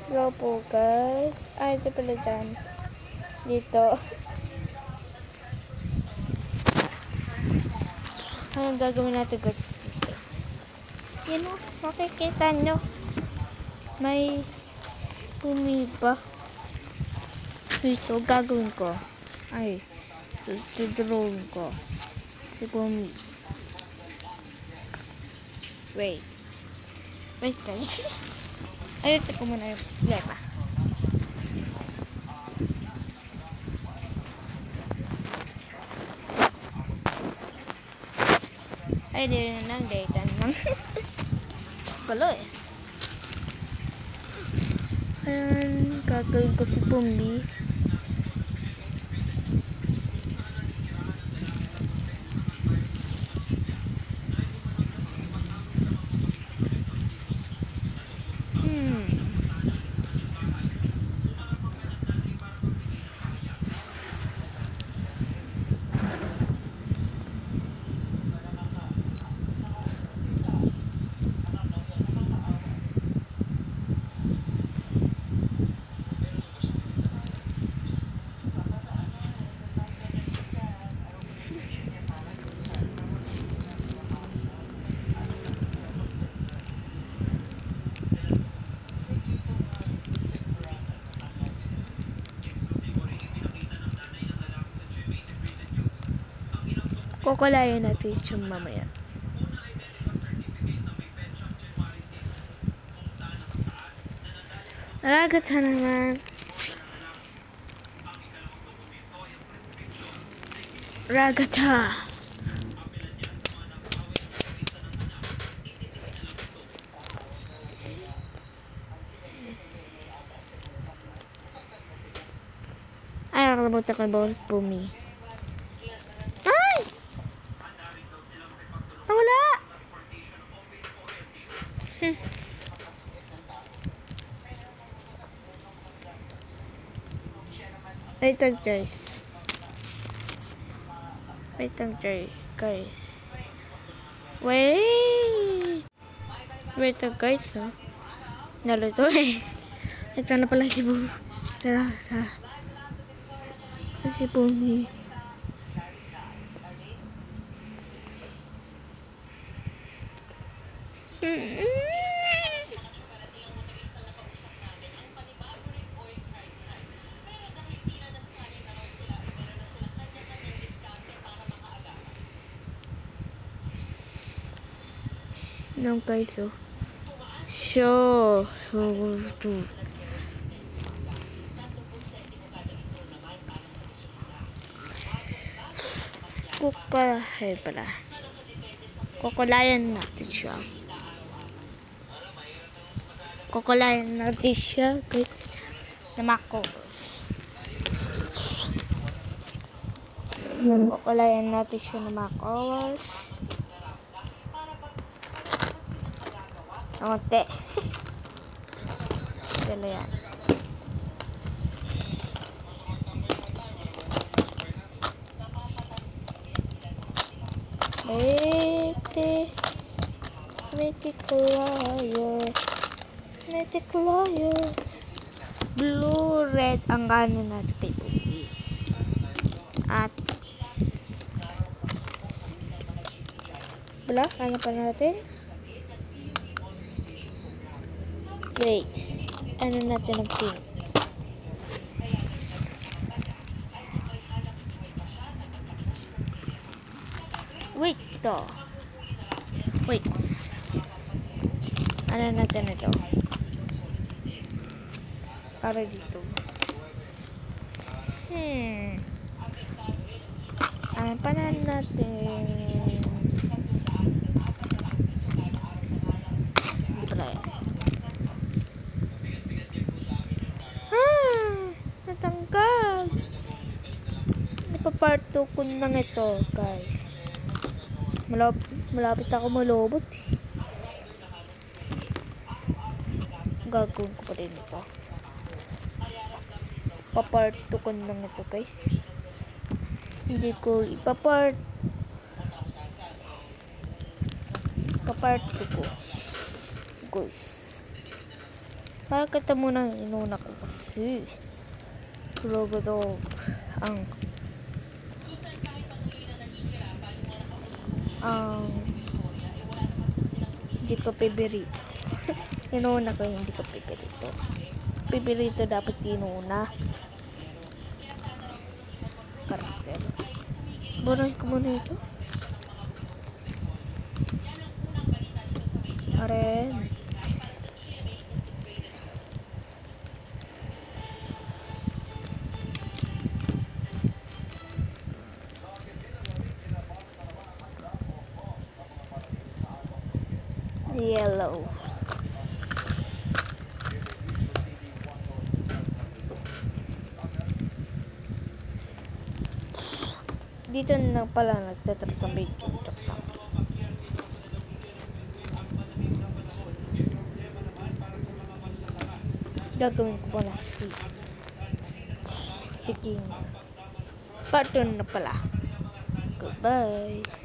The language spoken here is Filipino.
Hello po guys. Ay, ito pala dyan. Dito. Anong gagawin natin guys? Dito. Yan o. Makikita nyo. May umiba. Ito, gagawin ko. Ay, dudrawin ko. Si Bumi. Wait guys. Ayun ko muna yung problema. Ay, di rin lang data naman. Gulo eh. Ayan, gagawin ko si Bumi. Kukulayan natin yung mamaya. Ragatsa naman. Ragatsa. Ay, nakalimutan ko yung Bumi. Wait lang guys. Wait lang guys. Wait lang guys. Oh. Naluto eh. Ito na pala si Bumi. Tara sa si Bumi. No guys, oh. So kukulayan natin siya. Kukulayan natin siya guys. Kukulayan natin siya na makawas. Onte. Dala yan. Mythic Liar. Blue, red ang gano'n natin kay Bumi. At wala, ano pa natin? Great. Ano natin ang pink? Wait, ito. Wait. Ano natin ito? Para dito. Ano pa natin? Hindi pala yan. Natanggal. Napapart 2 ko lang ito, guys. Malapit ako malobot. Gagawin ko pa rin ito. Papart 2 ko lang ito, guys. Hindi ko ipapart. Papart 2 ko. Guys. Bakit muna inuna ko kasi Rogodog ang hindi ko paborito. Inuna ko yung hindi ko paborito. Paborito dapat inuna. Karakter. Buray ko muna ito. Aren. Yellow. Dito na pala nagtatrap sa video. Gagawin ko na sige. Part 2 na pala. Goodbye.